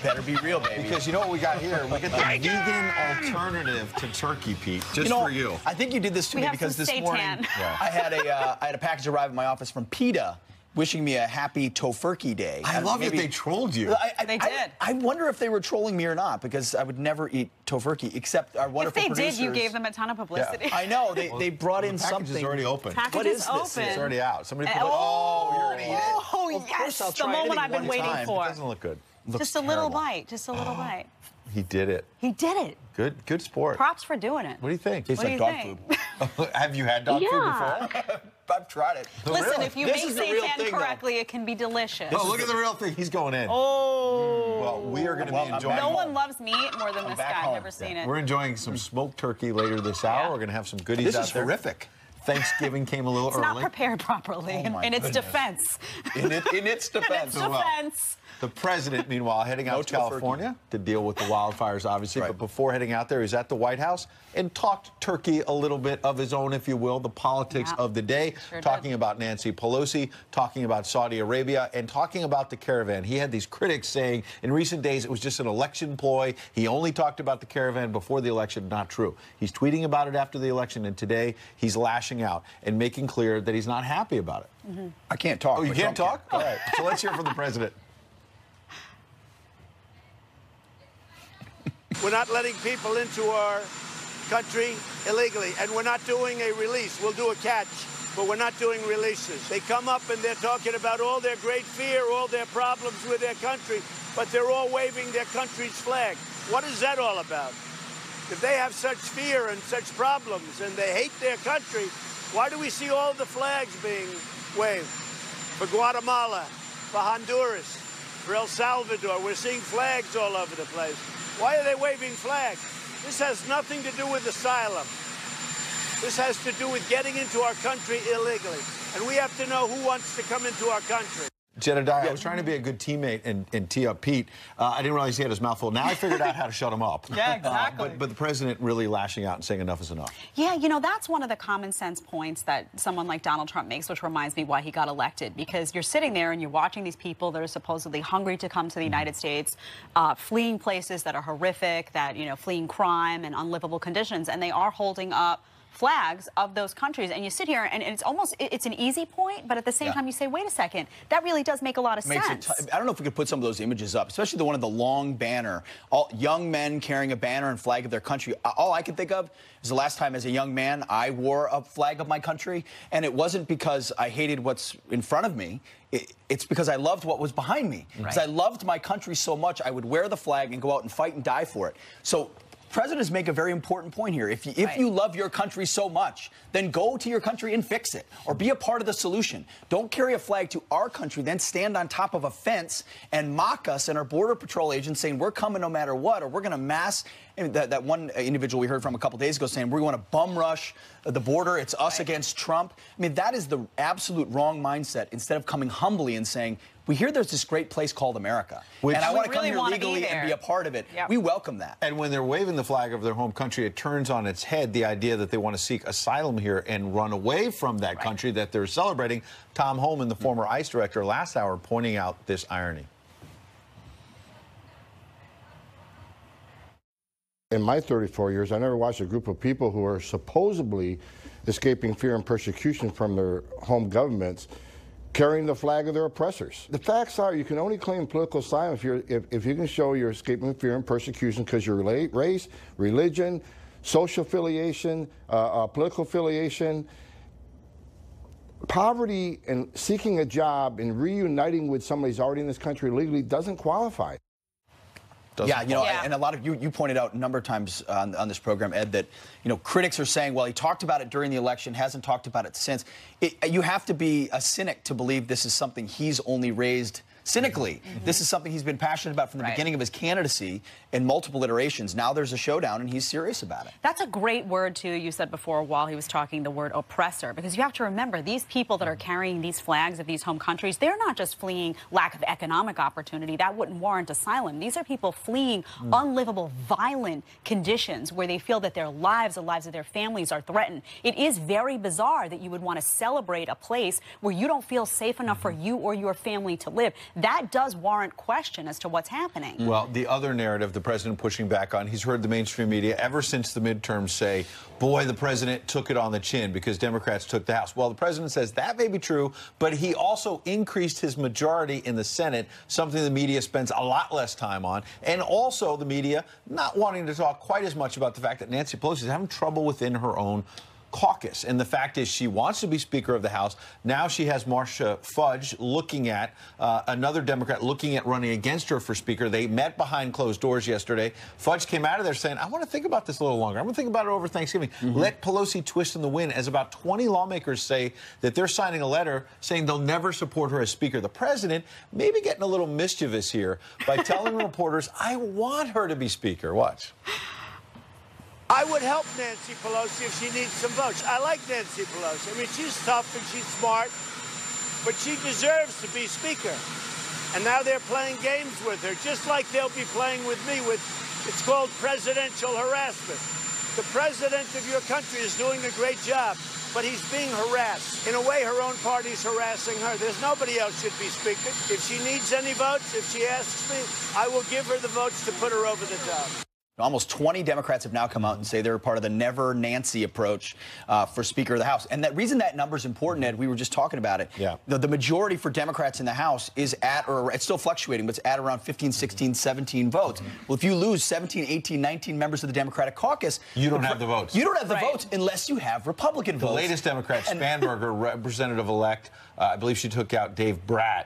Better be real, baby. Because you know what we got here? We got the vegan alternative to turkey, Pete, just for you. I think you did this to me because this morning I had a package arrive at my office from PETA wishing me a happy Tofurkey Day. I love that they trolled you. They did. I wonder if they were trolling me or not, because I would never eat Tofurkey, except our wonderful producers. If they did, you gave them a ton of publicity. Yeah. I know. They brought in something. The package is already open. What is this? It's already out. Somebody put it, you're going to eat it. Oh, yes. The moment I've been waiting for. It doesn't look good. Just a little bite. Just a little bite. He did it. He did it. Good sport. Props for doing it. What do you think? Tastes like dog food. Have you had dog food before? I've tried it. Listen, if you make seitan correctly, it can be delicious. Oh, look at the real thing. He's going in. Oh. Well, we are going to be enjoying. No one loves meat more than this guy. I've never seen it. We're enjoying some smoked turkey later this hour. We're going to have some goodies out there. This is horrific. Thanksgiving came a little early. It's not prepared properly in its defense. In its defense. The president, meanwhile, heading out to California to deal with the wildfires, obviously. But before heading out there, he's at the White House and talked turkey a little bit of his own, if you will, the politics of the day, talking about Nancy Pelosi, talking about Saudi Arabia, and talking about the caravan. He had these critics saying in recent days it was just an election ploy. He only talked about the caravan before the election. Not true. He's tweeting about it after the election, and today he's lashing out and making clear that he's not happy about it. I can't talk. Oh, you can't talk? All right. So let's hear from the president. We're not letting people into our country illegally, and we're not doing a release. We'll do a catch, but we're not doing releases. They come up and they're talking about all their great fear, all their problems with their country, but they're all waving their country's flag. What is that all about? If they have such fear and such problems and they hate their country, why do we see all the flags being waved? For Guatemala, for Honduras, for El Salvador, we're seeing flags all over the place. Why are they waving flags? This has nothing to do with asylum. This has to do with getting into our country illegally. And we have to know who wants to come into our country. Jedediah, I was trying to be a good teammate and tee up Pete. I didn't realize he had his mouth full. Now I figured out how to shut him up. Yeah, exactly. But the president really lashing out and saying enough is enough. Yeah, you know, that's one of the common sense points that someone like Donald Trump makes, which reminds me why he got elected. Because you're sitting there and you're watching these people that are supposedly hungry to come to the United States, fleeing places that are horrific, that, you know, fleeing crime and unlivable conditions, and they are holding up flags of those countries, and you sit here and it's an easy point, but at the same time you say, wait a second, that really does make a lot of sense. I don't know if we could put some of those images up, especially the one of the long banner, all young men carrying a banner and flag of their country. All I can think of is the last time as a young man I wore a flag of my country, and it wasn't because I hated what's in front of me. It's because I loved what was behind me. Because I loved my country so much, I would wear the flag and go out and fight and die for it. So presidents make a very important point here. If you love your country so much, then go to your country and fix it, or be a part of the solution. Don't carry a flag to our country, then stand on top of a fence and mock us and our Border Patrol agents saying we're coming no matter what, or we're going to mass. That one individual we heard from a couple days ago saying we want to bum rush the border, it's us against Trump. I mean, that is the absolute wrong mindset, instead of coming humbly and saying, we hear there's this great place called America, and I want to come here legally and be a part of it. We welcome that. And when they're waving the flag of their home country, it turns on its head the idea that they want to seek asylum here and run away from that country that they're celebrating. Tom Homan, the former ICE director, last hour pointing out this irony. In my 34 years, I never watched a group of people who are supposedly escaping fear and persecution from their home governments carrying the flag of their oppressors. The facts are you can only claim political asylum if you can show you're escaping fear and persecution because your race, religion, social affiliation, political affiliation, poverty, and seeking a job and reuniting with somebody who's already in this country legally doesn't qualify. And a lot of you pointed out a number of times on this program, Ed, that, you know, critics are saying, well, he talked about it during the election, hasn't talked about it since. You have to be a cynic to believe this is something he's only raised cynically. This is something he's been passionate about from the beginning of his candidacy in multiple iterations. Now there's a showdown, and he's serious about it. That's a great word, too, you said before while he was talking, the word oppressor, because you have to remember, these people that are carrying these flags of these home countries, they're not just fleeing lack of economic opportunity. That wouldn't warrant asylum. These are people fleeing unlivable, violent conditions where they feel that their lives, the lives of their families are threatened. It is very bizarre that you would want to celebrate a place where you don't feel safe enough for you or your family to live. that does warrant question as to what's happening. Well, the other narrative the president pushing back on, he's heard the mainstream media ever since the midterms say, boy, the president took it on the chin because Democrats took the House. Well, the president says that may be true, but he also increased his majority in the Senate, something the media spends a lot less time on. And also the media not wanting to talk quite as much about the fact that Nancy Pelosi is having trouble within her own caucus. And the fact is she wants to be Speaker of the House. Now she has Marcia Fudge looking at another Democrat looking at running against her for Speaker. They met behind closed doors yesterday. Fudge came out of there saying, I want to think about this a little longer. I'm going to think about it over Thanksgiving. Let Pelosi twist in the wind, as about 20 lawmakers say that they're signing a letter saying they'll never support her as Speaker. The president may be getting a little mischievous here by telling reporters, I want her to be Speaker. Watch. I would help Nancy Pelosi if she needs some votes. I like Nancy Pelosi. I mean, she's tough and she's smart, but she deserves to be Speaker. And now they're playing games with her, just like they'll be playing with me it's called presidential harassment. The president of your country is doing a great job, but he's being harassed. In a way, her own party's harassing her. There's nobody else should be Speaker. If she needs any votes, if she asks me, I will give her the votes to put her over the top. Almost 20 Democrats have now come out and say they're part of the Never Nancy approach for Speaker of the House. And the reason that number is important, Ed, we were just talking about it. Yeah. The majority for Democrats in the House is at, or it's still fluctuating, but it's at around 15, 16, 17 votes. Well, if you lose 17, 18, 19 members of the Democratic caucus, you don't have the votes. You don't have the votes unless you have Republican votes. The latest Democrat, Spanberger, representative-elect, I believe she took out Dave Bratt.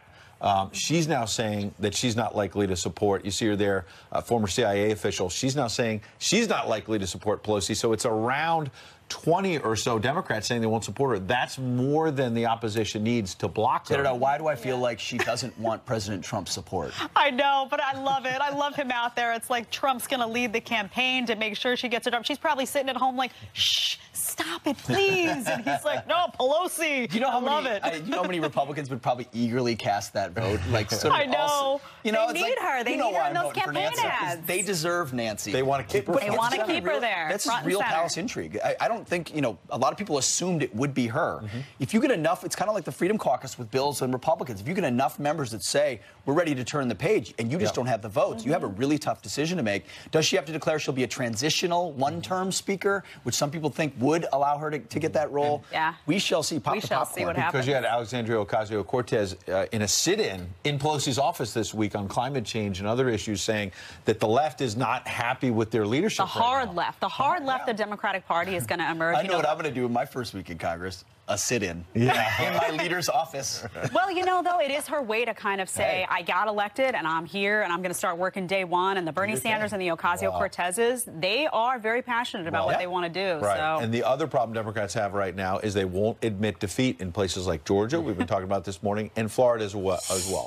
She's now saying that she's not likely to support. You see her there, former CIA official. She's now saying she's not likely to support Pelosi. So it's around 20 or so Democrats saying they won't support her. That's more than the opposition needs to block her. Why do I feel like she doesn't want President Trump's support? I know, but I love it. I love him out there. It's like Trump's going to lead the campaign to make sure she gets it up. She's probably sitting at home like, shh, stop it, please. And he's like, no, Pelosi. You know I love it. You know how many Republicans would probably eagerly cast that vote? Like, sort of I know. Also, you know, they need her. They need her in those campaign ads. They deserve Nancy. They want to keep her. They want to keep her there. That's just real palace intrigue. I don't think, a lot of people assumed it would be her. If you get enough, it's kind of like the Freedom Caucus with Bills and Republicans. If you get enough members that say, we're ready to turn the page, and you just don't have the votes, you have a really tough decision to make. Does she have to declare she'll be a transitional one-term speaker, which some people think would allow her to get that role? Yeah. We shall see. We shall see what happens. Because you had Alexandria Ocasio-Cortez in a sit-in in Pelosi's office this week on climate change and other issues, saying that the left is not happy with their leadership. The hard left. The hard left of the Democratic Party is going to emerge. I know what I'm going to do in my first week in Congress. A sit-in in my leader's office. Well, though, it is her way to kind of say, I got elected and I'm here and I'm going to start working day one. And the Bernie Sanders and the Ocasio-Cortezes, they are very passionate about what they want to do. Right. So. And the other problem Democrats have right now is they won't admit defeat in places like Georgia, we've been talking about this morning, and Florida as well.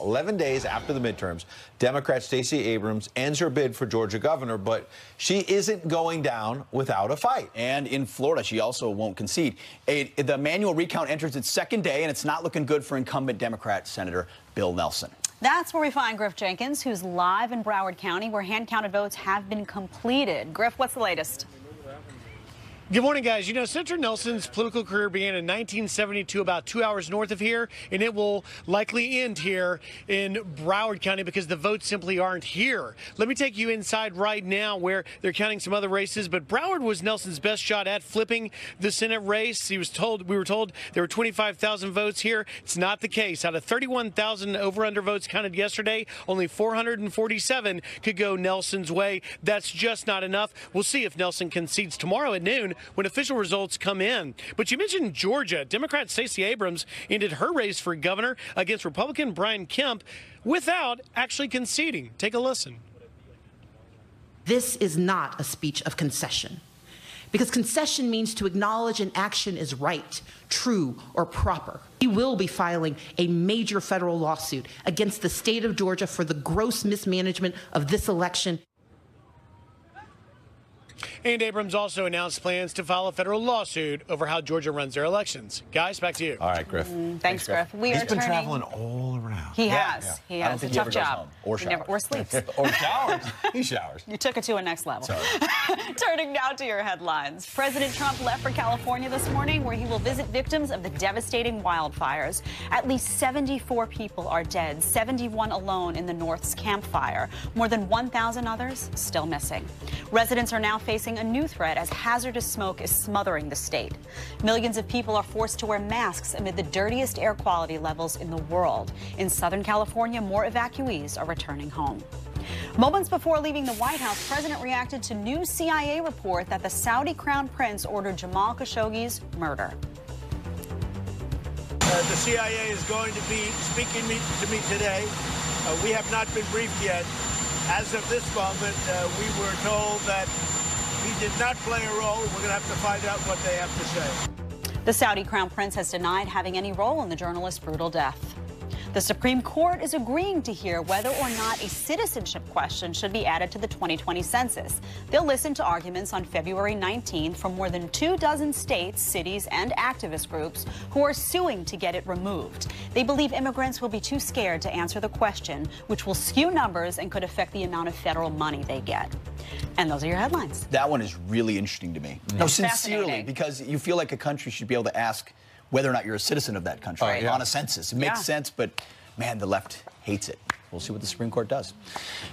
11 days after the midterms, Democrat Stacey Abrams ends her bid for Georgia governor, but she isn't going down without a fight. And in Florida, she also won't concede. The manual recount enters its second day, and it's not looking good for incumbent Democrat Senator Bill Nelson. That's where we find Griff Jenkins, who's live in Broward County, where hand-counted votes have been completed. Griff, what's the latest? Good morning, guys. Senator Nelson's political career began in 1972, about 2 hours north of here, and it will likely end here in Broward County because the votes simply aren't here. Let me take you inside right now where they're counting some other races, but Broward was Nelson's best shot at flipping the Senate race. We were told there were 25,000 votes here. It's not the case. Out of 31,000 over-under votes counted yesterday, only 447 could go Nelson's way. That's just not enough. We'll see if Nelson concedes tomorrow at noon when official results come in. But you mentioned Georgia. Democrat Stacey Abrams ended her race for governor against Republican Brian Kemp without actually conceding. Take a listen. This is not a speech of concession, because concession means to acknowledge an action is right, true, or proper. We will be filing a major federal lawsuit against the state of Georgia for the gross mismanagement of this election. And Abrams also announced plans to file a federal lawsuit over how Georgia runs their elections. Guys, back to you. All right, Griff. Thanks, Griff. He's been traveling all around. He has. He has. It's a tough job. Or showers. Or sleeps. Or showers. He showers. You took it to a next level. Turning now to your headlines. President Trump left for California this morning, where he will visit victims of the devastating wildfires. At least 74 people are dead, 71 alone in the North's Camp Fire. More than 1,000 others still missing. Residents are now facing a new threat as hazardous smoke is smothering the state. Millions of people are forced to wear masks amid the dirtiest air quality levels in the world. In Southern California, more evacuees are returning home. Moments before leaving the White House, the president reacted to new CIA report that the Saudi crown prince ordered Jamal Khashoggi's murder. The CIA is going to be speaking to me today. We have not been briefed yet. As of this moment, we were told that he did not play a role. We're going to have to find out what they have to say. The Saudi crown prince has denied having any role in the journalist's brutal death. The Supreme Court is agreeing to hear whether or not a citizenship question should be added to the 2020 census. They'll listen to arguments on February 19th from more than 24 states, cities, and activist groups who are suing to get it removed. They believe immigrants will be too scared to answer the question, which will skew numbers and could affect the amount of federal money they get. And those are your headlines. That one is really interesting to me. No, sincerely, because you feel like a country should be able to ask whether or not you're a citizen of that country on a census. It makes sense, but man, the left hates it. We'll see what the Supreme Court does.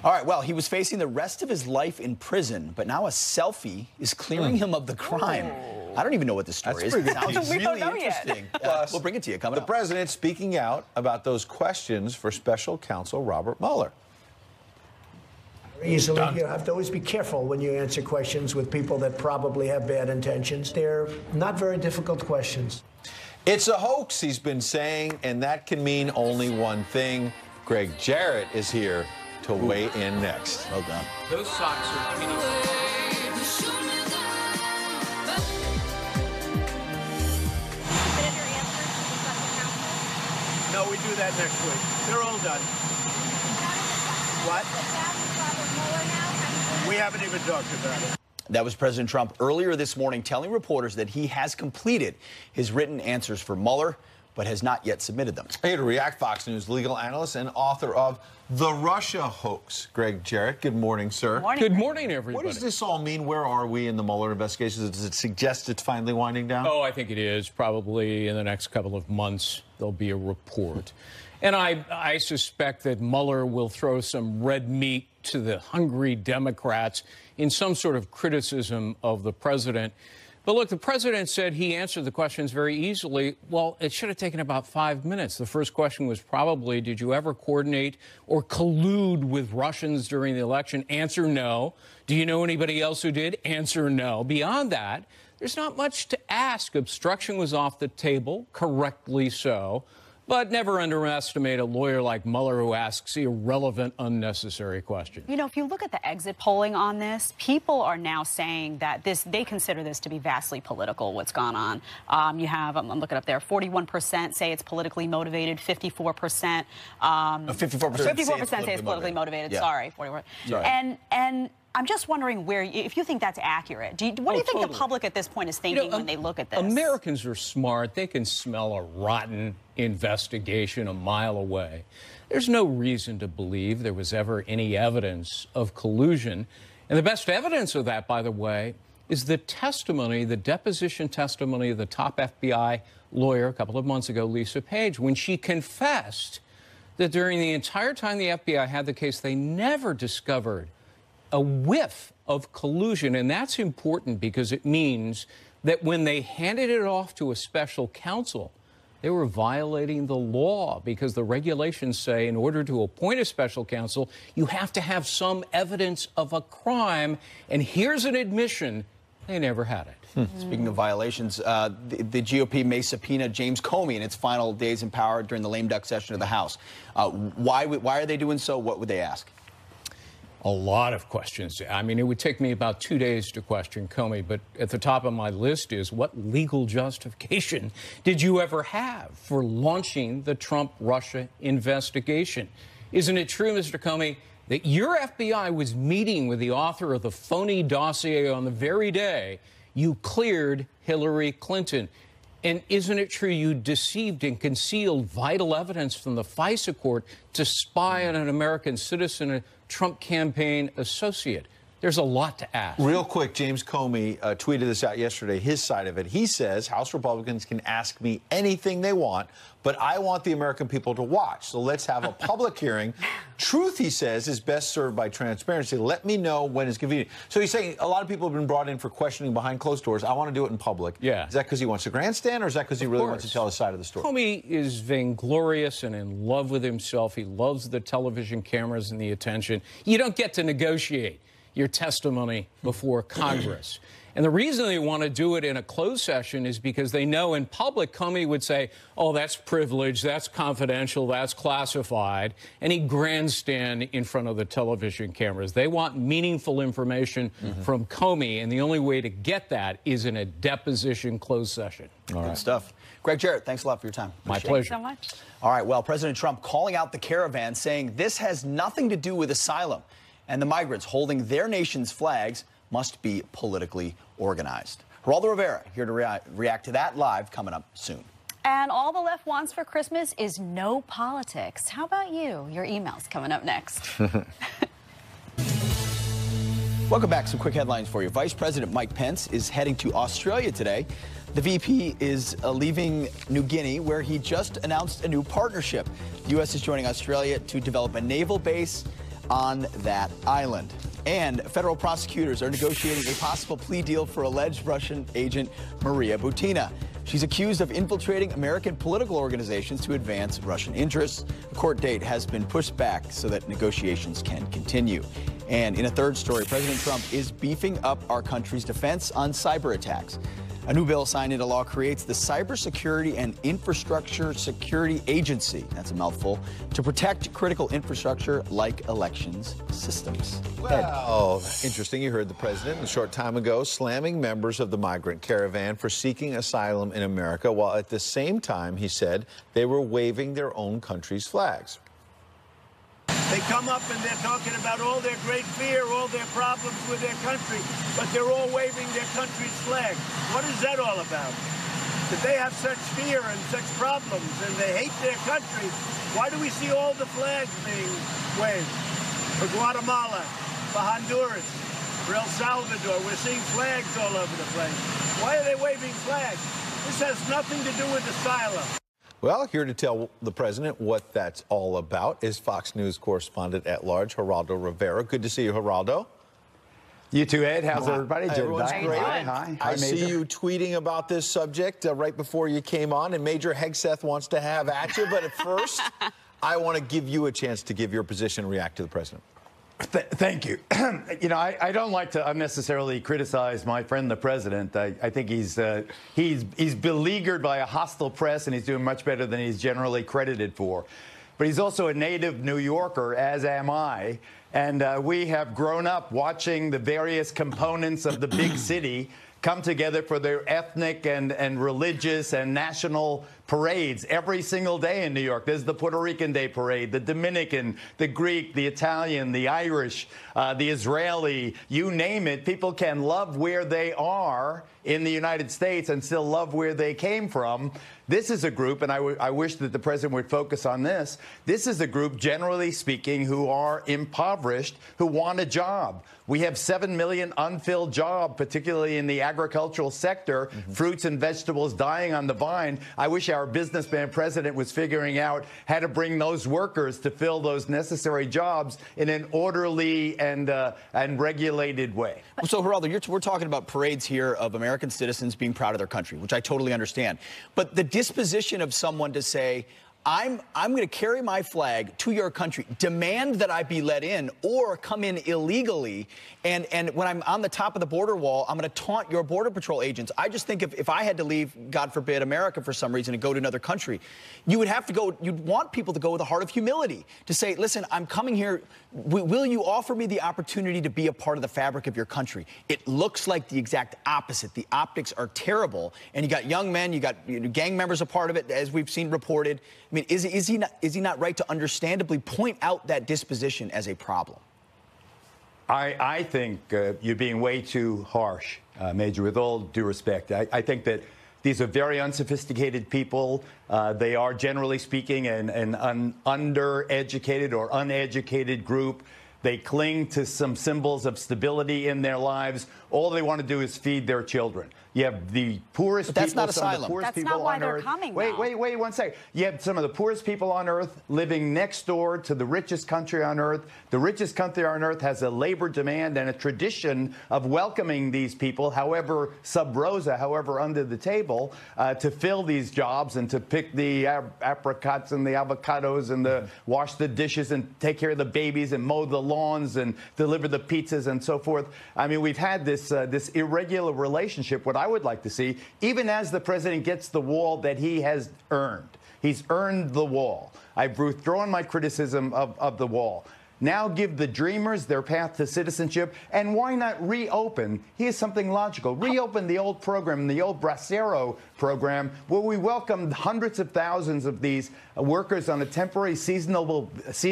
All right, well, he was facing the rest of his life in prison, but now a selfie is clearing him of the crime. I don't even know what the story is. It sounds really interesting. We'll bring it to you coming up. The president speaking out about those questions for special counsel Robert Mueller. Easily, you have to always be careful when you answer questions with people that probably have bad intentions. They're not very difficult questions. It's a hoax, he's been saying, and that can mean only one thing. Greg Jarrett is here to weigh in next. Well done. Those socks are mini. No, we do that next week. They're all done. What? We haven't even talked about it. That was President Trump earlier this morning telling reporters that he has completed his written answers for Mueller, but has not yet submitted them. Here to react, Fox News legal analyst and author of The Russia Hoax, Greg Jarrett. Good morning, sir. Good morning, everybody. What does this all mean? Where are we in the Mueller investigation? Does it suggest it's finally winding down? Oh, I think it is. Probably in the next couple of months, there'll be a report. And I suspect that Mueller will throw some red meat to the hungry Democrats in some sort of criticism of the president. But look, the president said he answered the questions very easily. Well, it should have taken about 5 minutes. The first question was probably, did you ever coordinate or collude with Russians during the election? Answer no. Do you know anybody else who did? Answer no. Beyond that, there's not much to ask. Obstruction was off the table, correctly so. But never underestimate a lawyer like Mueller who asks irrelevant, unnecessary questions. You know, if you look at the exit polling on this, people are now saying that they consider this to be vastly political, what's gone on. You have, I'm looking up there, 41% say it's politically motivated, 54%. 54% say it's politically motivated. Yeah. Sorry, 41%. Sorry. And I'm just wondering if you think that's accurate. What do you think the public at this point is thinking when they look at this? Americans are smart. They can smell a rotten investigation a mile away. There's no reason to believe there was ever any evidence of collusion. And the best evidence of that, by the way, is the testimony, the deposition testimony of the top FBI lawyer a couple of months ago, Lisa Page, when she confessed that during the entire time the FBI had the case, they never discovered a whiff of collusion. And that's important because it means that when they handed it off to a special counsel, they were violating the law, because the regulations say in order to appoint a special counsel, you have to have some evidence of a crime. And here's an admission: they never had it. Speaking of violations, the GOP may subpoena James Comey in its final days in power during the lame duck session of the House. Why are they doing so? What would they ask? A lot of questions. I mean, it would take me about 2 days to question Comey, but at the top of my list is, what legal justification did you ever have for launching the Trump-Russia investigation? Isn't it true, Mr. Comey, that your FBI was meeting with the author of the phony dossier on the very day you cleared Hillary Clinton. And isn't it true you deceived and concealed vital evidence from the FISA court to spy on an American citizen, a Trump campaign associate? There's a lot to ask. Real quick, James Comey tweeted this out yesterday, his side of it. He says, House Republicans can ask me anything they want, but I want the American people to watch. So let's have a public hearing. Truth, he says, is best served by transparency. Let me know when it's convenient. So he's saying a lot of people have been brought in for questioning behind closed doors. I want to do it in public. Yeah. Is that because he wants to grandstand, or is that because he really wants to tell his side of the story? Comey is vainglorious and in love with himself. He loves the television cameras and the attention. You don't get to negotiate your testimony before Congress. And the reason they want to do it in a closed session is because they know in public Comey would say, oh, that's privileged, that's confidential, that's classified, and he'd grandstand in front of the television cameras. They want meaningful information from Comey, and the only way to get that is in a deposition closed session. All right. Good stuff. Greg Jarrett, thanks a lot for your time. My pleasure. Thanks so much. All right, well, President Trump calling out the caravan, saying this has nothing to do with asylum, and the migrants holding their nation's flags must be politically organized. Geraldo Rivera here to react to that live, coming up soon. And all the left wants for Christmas is no politics. How about you? Your email's coming up next. Welcome back. Some quick headlines for you. Vice President Mike Pence is heading to Australia today. The VP is leaving New Guinea, where he just announced a new partnership. The U.S. is joining Australia to develop a naval base on that island. And federal prosecutors are negotiating a possible plea deal for alleged Russian agent Maria Butina. She's accused of infiltrating American political organizations to advance Russian interests. The court date has been pushed back so that negotiations can continue. And in a third story, President Trump is beefing up our country's defense on cyber attacks. A new bill signed into law creates the Cybersecurity and Infrastructure Security Agency, that's a mouthful, to protect critical infrastructure like elections systems. Well, interesting. You heard the president a short time ago slamming members of the migrant caravan for seeking asylum in America, while at the same time he said they were waving their own country's flags. They come up and they're talking about all their great fear, all their problems with their country, but they're all waving their country's flag. What is that all about? If they have such fear and such problems and they hate their country, why do we see all the flags being waved? For Guatemala, for Honduras, for El Salvador, we're seeing flags all over the place. Why are they waving flags? This has nothing to do with asylum. Well, here to tell the president what that's all about is Fox News correspondent at large, Geraldo Rivera. Good to see you, Geraldo. You too, Ed. How's everybody doing? Everyone's great. Hi. I see you tweeting about this subject right before you came on, and Major Hegseth wants to have at you. But at first, I want to give you a chance to give your position and react to the president. Thank you. You know, I don't like to unnecessarily criticize my friend, the president. I think he's beleaguered by a hostile press, and he's doing much better than he's generally credited for. But he's also a native New Yorker, as am I. And we have grown up watching the various components of the big city come together for their ethnic and religious and national parades every single day in New York. There's the Puerto Rican Day Parade, the Dominican, the Greek, the Italian, the Irish, the Israeli, you name it. People can love where they are in the United States and still love where they came from. This is a group, and I wish that the president would focus on this. This is a group, generally speaking, who are impoverished, who want a job. We have 7 million unfilled jobs, particularly in the agricultural sector, fruits and vegetables dying on the vine. I wish our businessman president was figuring out how to bring those workers to fill those necessary jobs in an orderly and regulated way. So, Geraldo, we're talking about parades here of American citizens being proud of their country, which I totally understand. But the disposition of someone to say, I'm going to carry my flag to your country, demand that I be let in, or come in illegally, and when I'm on the top of the border wall, I'm going to taunt your Border Patrol agents. I just think if I had to leave, God forbid, America for some reason and go to another country, you would have to go, you'd want people to go with a heart of humility, to say, listen, I'm coming here, will you offer me the opportunity to be a part of the fabric of your country? It looks like the exact opposite. The optics are terrible, and you got young men, you got gang members a part of it, as we've seen reported. I mean, is he not right to understandably point out that disposition as a problem? I think you're being way too harsh, Major, with all due respect. I think that these are very unsophisticated people. They are, generally speaking, an undereducated or uneducated group. They cling to some symbols of stability in their lives. All they want to do is feed their children. You have the poorest people. That's not asylum. That's not why they're coming. Wait 1 second. You have some of the poorest people on earth living next door to the richest country on earth. The richest country on earth has a labor demand and a tradition of welcoming these people, however sub rosa, however under the table, to fill these jobs and to pick the apricots and the avocados and wash the dishes and take care of the babies and mow the lawns and deliver the pizzas and so forth. I mean, we've had this irregular relationship. What I would like to see, even as the president gets the wall that he has earned. He's earned the wall. I've withdrawn my criticism of the wall. Now give the dreamers their path to citizenship, and why not reopen? Here's something logical. Reopen the old program, the old Bracero program, where we welcomed hundreds of thousands of these workers on a temporary seasonal basis.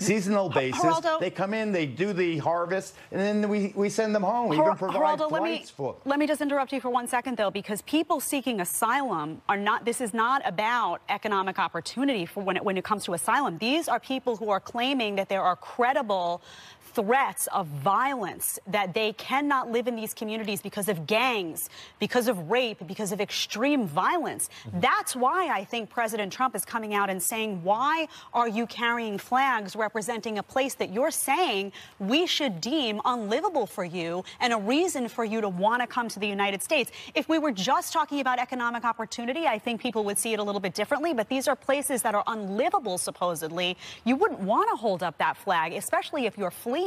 Geraldo, they come in, they do the harvest, and then we send them home. We even provide Geraldo, flights for. Let me just interrupt you for 1 second, though, because people seeking asylum are not. This is not about economic opportunity for when it comes to asylum. These are people who are claiming that there are credible threats of violence, that they cannot live in these communities because of gangs, because of rape, because of extreme violence. That's why I think President Trump is coming out and saying, why are you carrying flags representing a place that you're saying we should deem unlivable for you and a reason for you to want to come to the United States? If we were just talking about economic opportunity, I think people would see it a little bit differently, but these are places that are unlivable, supposedly. You wouldn't want to hold up that flag, especially if you're fleeing.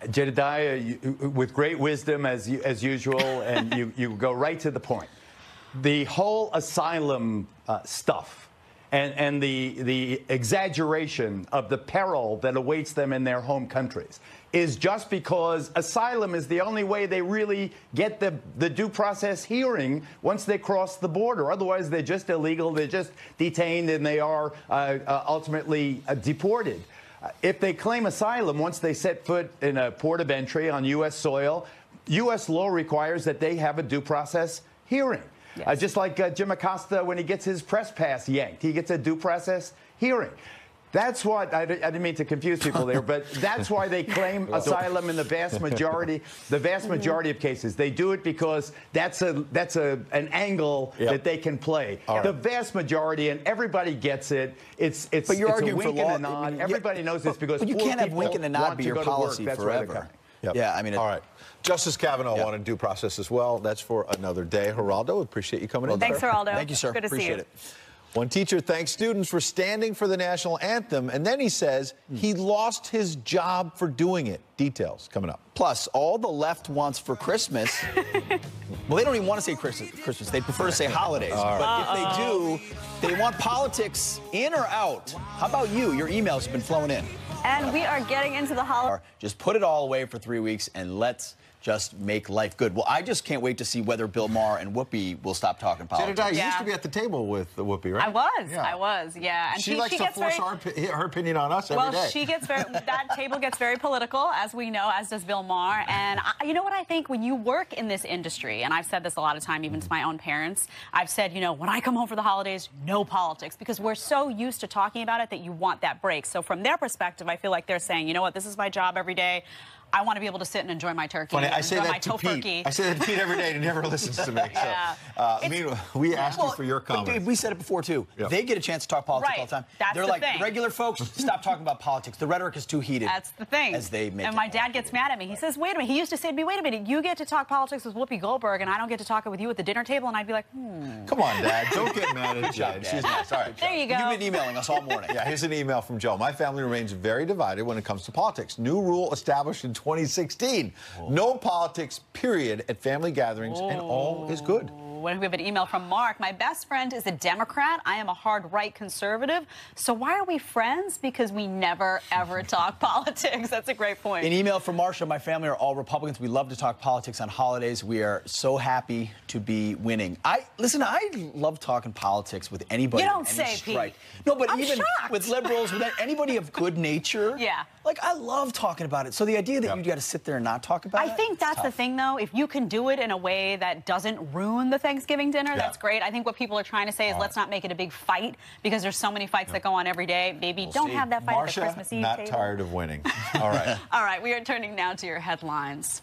Jedediah, with great wisdom as usual, and you go right to the point. The whole asylum stuff and the exaggeration of the peril that awaits them in their home countries is just because asylum is the only way they really get the due process hearing once they cross the border. Otherwise, they're just illegal, they're just detained, and they are ultimately deported. If they claim asylum once they set foot in a port of entry on U.S. soil, U.S. law requires that they have a due process hearing. Yes. Just like Jim Acosta, when he gets his press pass yanked, he gets a due process hearing. That's what I didn't mean to confuse people there, but that's why they claim asylum in the vast majority of cases. They do it because that's an angle that they can play. Right. The vast majority, and everybody gets it. But you're arguing for law. And a nod. Everybody knows this because you can't have wink and a nod be your policy forever. Yep. Yeah, I mean. All right. Justice Kavanaugh wanted due process as well. That's for another day. Geraldo, appreciate you coming in. Thanks, Geraldo. Thank you, sir. Good to appreciate see you. it. One teacher thanks students for standing for the national anthem, and then he says he lost his job for doing it. Details coming up. Plus, all the left wants for Christmas, well, they don't even want to say Christmas. They prefer to say holidays. But if they do, they want politics in or out. How about you? Your emails have been flowing in. And we are getting into the holiday. Just put it all away for 3 weeks and let's just make life good. Well, I just can't wait to see whether Bill Maher and Whoopi will stop talking politics. Jedediah, you used to be at the table with Whoopi, right? I was, yeah. And she likes to force her opinion on us every day. Well, she gets that table gets very political, as we know, as does Bill Maher. And you know what I think? When you work in this industry, and I've said this a lot of time, even to my own parents, I've said, you know, when I come home for the holidays, no politics, because we're so used to talking about it that you want that break. So from their perspective, I feel like they're saying, you know what, this is my job every day. I want to be able to sit and enjoy my turkey. Funny, I say that to Pete. I say that to Pete every day, and he never listens to me. Yeah. So, meanwhile, we asked you for your comments. We said it before, too. Yep. They get a chance to talk politics all the time. They're like, thing. Regular folks, stop talking about politics. The rhetoric is too heated. That's the thing. As they make and my dad gets mad at me. He says, wait a minute. He used to say to me, wait a minute. You get to talk politics with Whoopi Goldberg, and I don't get to talk it with you at the dinner table. And I'd be like, Come on, Dad. Don't get mad at Dad. She's nice. All right. There you go. You've been emailing us all morning. Yeah, here's an email from Joe. My family remains very divided when it comes to politics. New rule established in 2016. No politics, period, at family gatherings, and all is good. We have an email from Mark. My best friend is a Democrat. I am a hard-right conservative. So why are we friends? Because we never, ever talk politics. That's a great point. An email from Marsha. My family are all Republicans. We love to talk politics on holidays. We are so happy to be winning. I love talking politics with anybody. You don't say, Pete. No, but I'm even shocked. with liberals, with anybody of good nature. Yeah. Like, I love talking about it. So the idea that you got to sit there and not talk about it. I think that's the thing, though. If you can do it in a way that doesn't ruin the Thanksgiving dinner, that's great. I think what people are trying to say is let's not make it a big fight, because there's so many fights that go on every day. Maybe don't have that fight at the Christmas Eve not table. tired of winning. All right. All right, we are turning now to your headlines.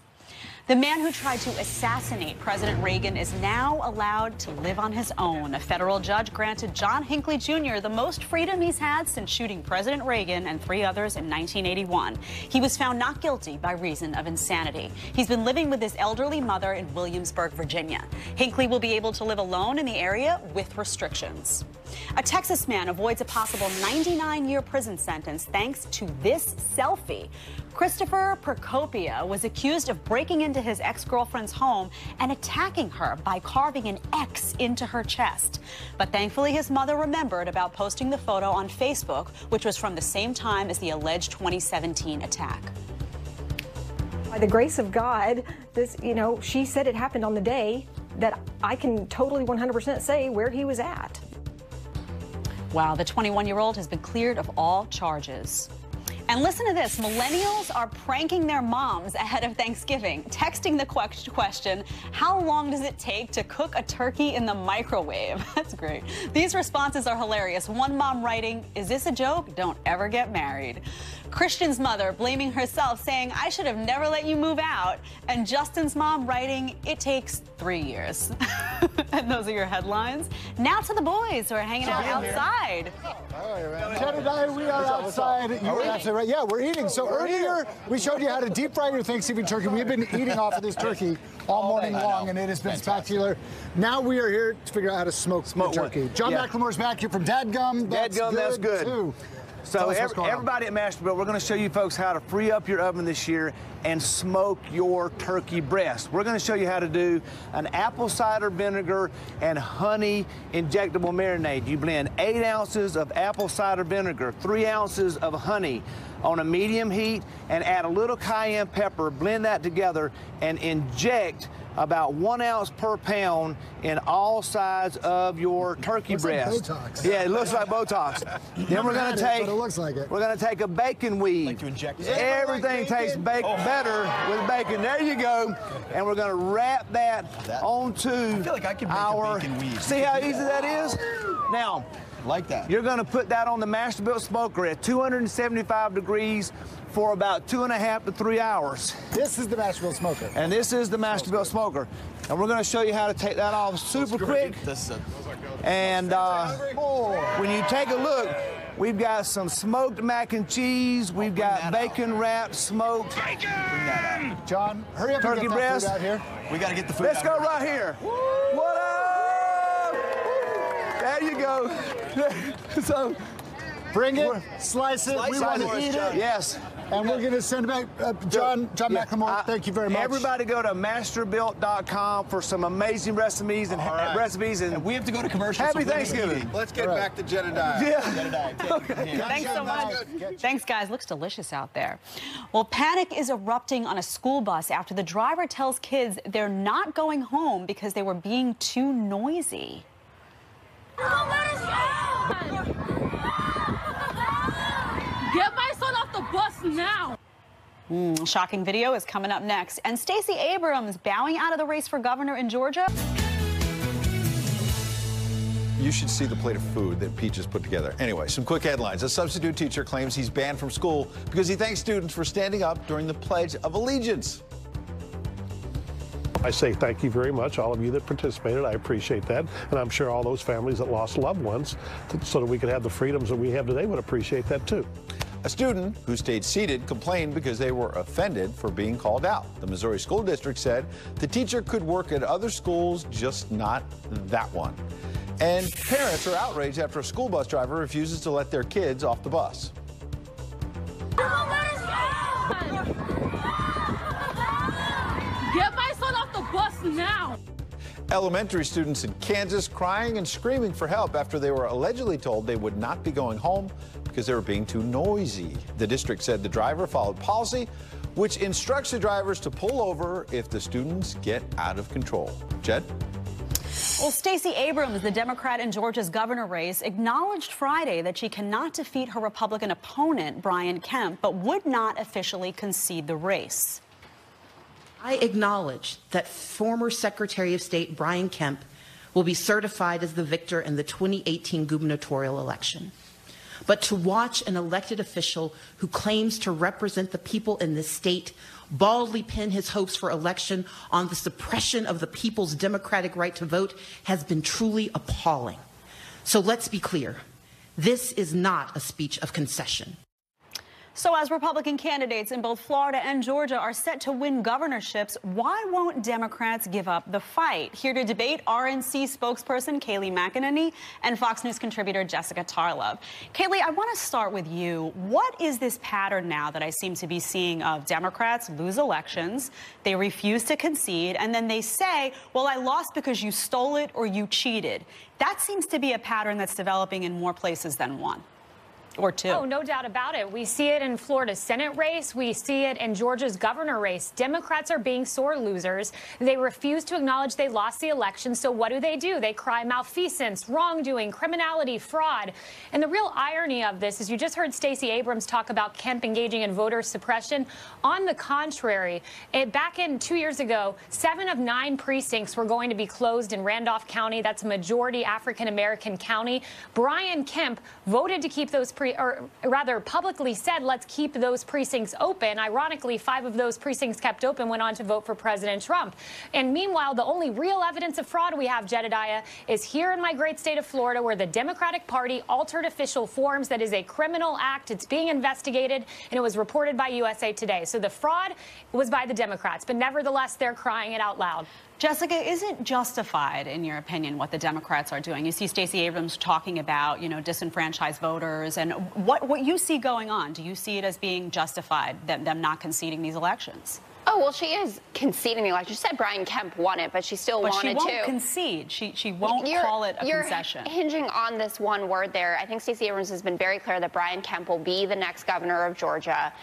The man who tried to assassinate President Reagan is now allowed to live on his own. A federal judge granted John Hinckley Jr. the most freedom he's had since shooting President Reagan and 3 others in 1981. He was found not guilty by reason of insanity. He's been living with his elderly mother in Williamsburg, Virginia. Hinckley will be able to live alone in the area with restrictions. A Texas man avoids a possible 99-year prison sentence thanks to this selfie. Christopher Procopia was accused of breaking into his ex-girlfriend's home and attacking her by carving an X into her chest. But thankfully, his mother remembered about posting the photo on Facebook, which was from the same time as the alleged 2017 attack. By the grace of God, this, she said it happened on the day that I can totally 100% say where he was at. Wow, the 21-year-old has been cleared of all charges. And listen to this. Millennials are pranking their moms ahead of Thanksgiving, texting the question, how long does it take to cook a turkey in the microwave? That's great. These responses are hilarious. One mom writing, is this a joke? Don't ever get married. Christian's mother blaming herself, saying, I should have never let you move out. And Justin's mom writing, it takes 3 years. And those are your headlines. Now to the boys who are hanging out outside. Jen and I, we are outside. You're absolutely right. Yeah, we're eating. So earlier, we showed you how to deep fry your Thanksgiving turkey. We've been eating off of this turkey all morning long, and it has been spectacular. Now we are here to figure out how to smoke the turkey. John McLemore's back here from Dadgum. That's good, too. So everybody at Masterbuilt, we're going to show you folks how to free up your oven this year and smoke your turkey breast. We're going to show you how to do an apple cider vinegar and honey injectable marinade. You blend 8 ounces of apple cider vinegar, 3 ounces of honey on a medium heat, and add a little cayenne pepper, blend that together, and inject about 1 ounce per pound in all sides of your turkey breast. Like Botox. Yeah, it looks like Botox. Then we're going to take. But it looks like it. We're going to take a bacon weave. Like to inject Everything tastes better with bacon. There you go. And we're going to wrap that onto I feel like I can make a bacon weave. See how easy that is? Now, like that. You're going to put that on the Masterbuilt smoker at 275 degrees for about 2.5 to 3 hours. This is the Masterbuilt smoker. And this is the Masterbuilt smoker. And we're going to show you how to take that off super quick. And when you take a look, we've got some smoked mac and cheese. We've got bacon wrapped, smoked. John, hurry up turkey and get breast. that food out here. We got to get the food Let's out go right here. What up? There you go. So, bring it, slice it. We want to eat it. Yes. And we're going to send back John McLemore. Thank you very much. Everybody go to masterbuilt.com for some amazing recipes and and we have to go to commercial. Happy Thanksgiving. Let's get back to Jedediah. Yeah. Thanks so much. Thanks, guys. Looks delicious out there. Well, panic is erupting on a school bus after the driver tells kids they're not going home because they were being too noisy. Get my son off the bus now. Shocking video is coming up next. And Stacey Abrams bowing out of the race for governor in Georgia. You should see the plate of food that Pete just put together. Anyway, some quick headlines. A substitute teacher claims he's banned from school because he thanks students for standing up during the Pledge of Allegiance. I say thank you very much, all of you that participated. I appreciate that. And I'm sure all those families that lost loved ones so that we could have the freedoms that we have today would appreciate that too. A student who stayed seated complained because they were offended for being called out. The Missouri School District said the teacher could work at other schools, just not that one. And parents are outraged after a school bus driver refuses to let their kids off the bus. Get my son off the bus now. Elementary students in Kansas crying and screaming for help after they were allegedly told they would not be going home because they were being too noisy. The district said the driver followed policy, which instructs the drivers to pull over if the students get out of control. Jed? Well, Stacey Abrams, the Democrat in Georgia's governor race, acknowledged Friday that she cannot defeat her Republican opponent, Brian Kemp, but would not officially concede the race. I acknowledge that former Secretary of State Brian Kemp will be certified as the victor in the 2018 gubernatorial election. But to watch an elected official who claims to represent the people in this state baldly pin his hopes for election on the suppression of the people's democratic right to vote has been truly appalling. So let's be clear. This is not a speech of concession. So as Republican candidates in both Florida and Georgia are set to win governorships, why won't Democrats give up the fight? Here to debate, RNC spokesperson Kayleigh McEnany and Fox News contributor Jessica Tarlov. Kayleigh, I want to start with you. What is this pattern now that I seem to be seeing of Democrats lose elections, they refuse to concede, and then they say, well, I lost because you stole it or you cheated? That seems to be a pattern that's developing in more places than one. Or two. Oh, no doubt about it. We see it in Florida's Senate race. We see it in Georgia's governor race. Democrats are being sore losers. They refuse to acknowledge they lost the election. So what do? They cry malfeasance, wrongdoing, criminality, fraud. And the real irony of this is you just heard Stacey Abrams talk about Kemp engaging in voter suppression. On the contrary, back in 2 years ago, 7 of 9 precincts were going to be closed in Randolph County. That's a majority African-American county. Brian Kemp voted to keep those or rather publicly said, let's keep those precincts open. Ironically, 5 of those precincts kept open went on to vote for President Trump. And meanwhile, the only real evidence of fraud we have, Jedediah, is here in my great state of Florida, where the Democratic Party altered official forms. That is a criminal act. It's being investigated, and it was reported by USA Today. So the fraud was by the Democrats, but nevertheless, they're crying it out loud. Jessica, is it justified, in your opinion, what the Democrats are doing? You see Stacey Abrams talking about, disenfranchised voters, and what you see going on. Do you see it as being justified, them not conceding these elections? Oh, well, she is conceding the election. She said Brian Kemp won it, but she still wanted to. But she won't concede. She won't call it a concession. You're hinging on this one word there. I think Stacey Abrams has been very clear that Brian Kemp will be the next governor of Georgia.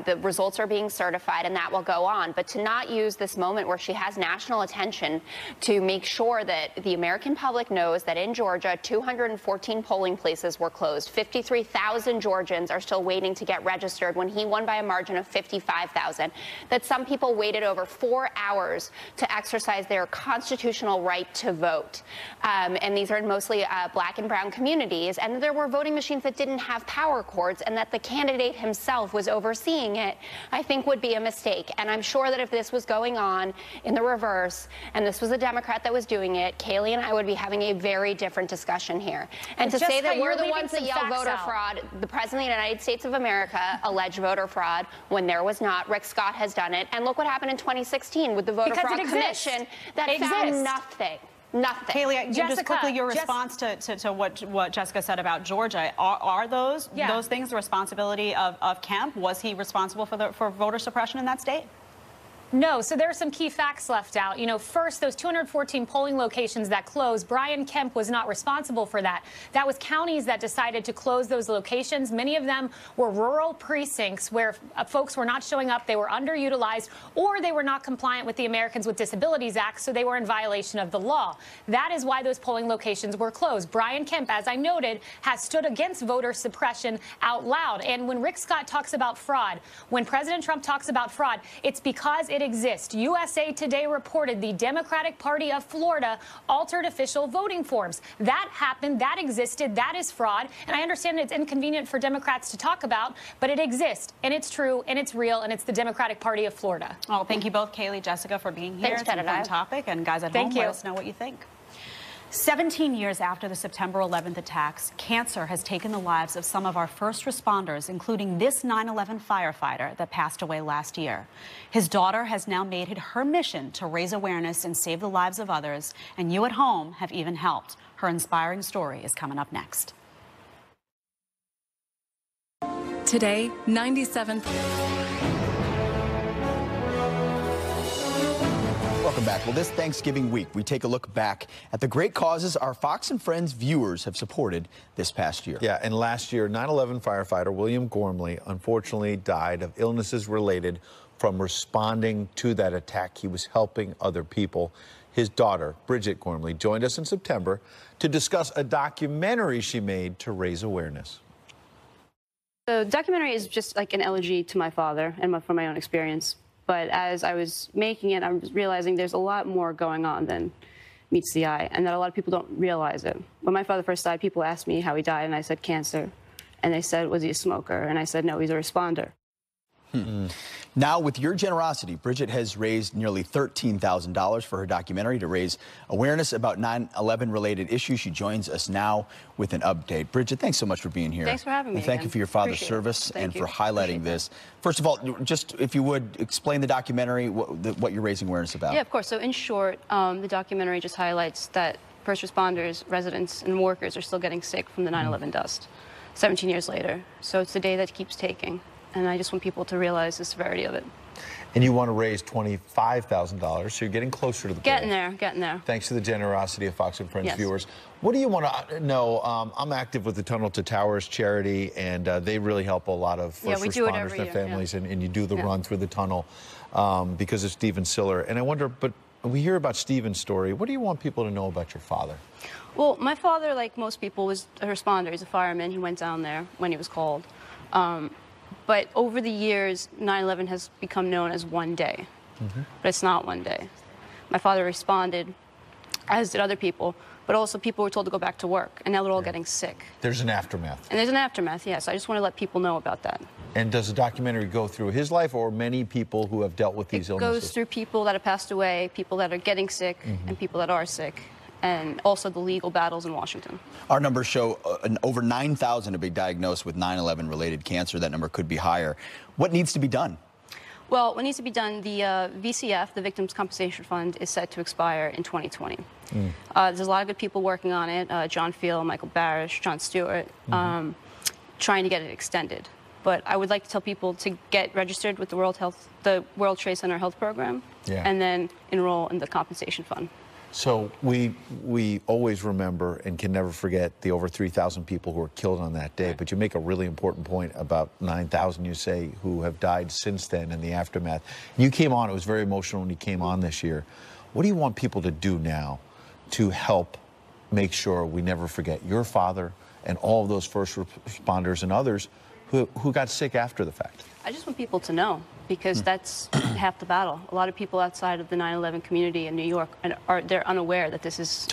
The results are being certified, and that will go on. But to not use this moment where she has national attention to make sure that the American public knows that in Georgia, 214 polling places were closed. 53,000 Georgians are still waiting to get registered when he won by a margin of 55,000. That some people waited over 4 hours to exercise their constitutional right to vote. And these are mostly black and brown communities. And there were voting machines that didn't have power cords, and that the candidate himself was overseeing it, I think would be a mistake. And I'm sure that if this was going on in the reverse, and this was a Democrat that was doing it, Kayleigh and I would be having a very different discussion here. And to say that we're the ones that yell voter fraud, the President of the United States of America alleged voter fraud when there was not. Rick Scott has done it. And look what happened in 2016 with the Voter Fraud Commission that found nothing. Nothing. Kayleigh, just quickly, your response to what Jessica said about Georgia. Are those things the responsibility of Kemp? Was he responsible for voter suppression in that state? No, so there are some key facts left out. First, those 214 polling locations that closed, Brian Kemp was not responsible for that. That was counties that decided to close those locations. Many of them were rural precincts where folks were not showing up, they were underutilized, or they were not compliant with the Americans with Disabilities Act, so they were in violation of the law. That is why those polling locations were closed. Brian Kemp, as I noted, has stood against voter suppression out loud. And when Rick Scott talks about fraud, when President Trump talks about fraud, it's because it exists. USA Today reported the Democratic Party of Florida altered official voting forms. That happened. That existed. That is fraud. And I understand it's inconvenient for Democrats to talk about, but it exists, and it's true, and it's real, and it's the Democratic Party of Florida. Well, thank you both, Kayleigh, Jessica, for being here. Thanks, it's a fun topic, and guys at home, let us know what you think. 17 years after the September 11th attacks, cancer has taken the lives of some of our first responders, including this 9/11 firefighter that passed away last year. His daughter has now made it her mission to raise awareness and save the lives of others, and you at home have even helped. Her inspiring story is coming up next. Today, 97. Welcome back. Well, this Thanksgiving week, we take a look back at the great causes our Fox and Friends viewers have supported this past year. Yeah, and last year, 9/11 firefighter William Gormley unfortunately died of illnesses related from responding to that attack. He was helping other people. His daughter, Bridget Gormley, joined us in September to discuss a documentary she made to raise awareness. The documentary is just like an elegy to my father and from my own experience. But as I was making it, I was realizing there's a lot more going on than meets the eye, and that a lot of people don't realize it. When my father first died, people asked me how he died, and I said cancer. And they said, was he a smoker? And I said, no, he's a responder. Now, with your generosity, Bridget has raised nearly $13,000 for her documentary to raise awareness about 9/11 related issues. She joins us now with an update. Bridget, thanks so much for being here. Thanks for having me. And thank you for your father's service and for highlighting this. First of all, just if you would explain the documentary, what you're raising awareness about. Yeah, of course. So in short, the documentary just highlights that first responders, residents, and workers are still getting sick from the 9/11 dust 17 years later. So it's the day that keeps taking. And I just want people to realize the severity of it. And you want to raise $25,000, so you're getting closer to the goal. Getting there. Thanks to the generosity of Fox and Friends Yes. viewers. What do you want to know? I'm active with the Tunnel to Towers charity, and they really help a lot of first responders and their families, and you do the run through the tunnel because of Stephen Siller. And I wonder, but we hear about Stephen's story. What do you want people to know about your father? Well, my father, like most people, was a responder. He's a fireman. He went down there when he was called. But over the years, 9/11 has become known as one day. But it's not one day. My father responded, as did other people, but also people were told to go back to work, and now they're all getting sick. There's an aftermath. And there's an aftermath, yes. I just want to let people know about that. And does the documentary go through his life or many people who have dealt with these illnesses? It goes through people that have passed away, people that are getting sick, and people that are sick, and also the legal battles in Washington. Our numbers show over 9,000 have been diagnosed with 9/11 related cancer. That number could be higher. What needs to be done? Well, what needs to be done, the VCF, the Victims Compensation Fund, is set to expire in 2020. There's a lot of good people working on it, John Field, Michael Barish, John Stewart, trying to get it extended. But I would like to tell people to get registered with the World Trade Center Health Program, and then enroll in the compensation fund. So we always remember and can never forget the over 3,000 people who were killed on that day. But you make a really important point about 9,000, you say, who have died since then in the aftermath. You came on, it was very emotional when you came on this year. What do you want people to do now to help make sure we never forget your father and all of those first responders and others who got sick after the fact? I just want people to know, because that's half the battle. A lot of people outside of the 9/11 community in New York, they're unaware that this is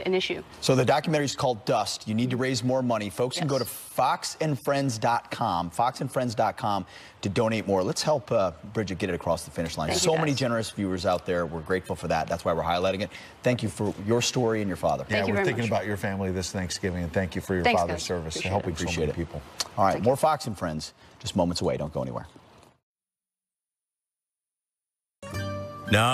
an issue. So the documentary is called Dust. You need to raise more money. Folks can go to foxandfriends.com, foxandfriends.com to donate more. Let's help Bridget get it across the finish line. So many generous viewers out there. We're grateful for that. That's why we're highlighting it. Thank you for your story and your father. Yeah, we're thinking about your family this Thanksgiving, and thank you for your father's service to helping so many people. All right, more Fox and Friends just moments away. Don't go anywhere. No.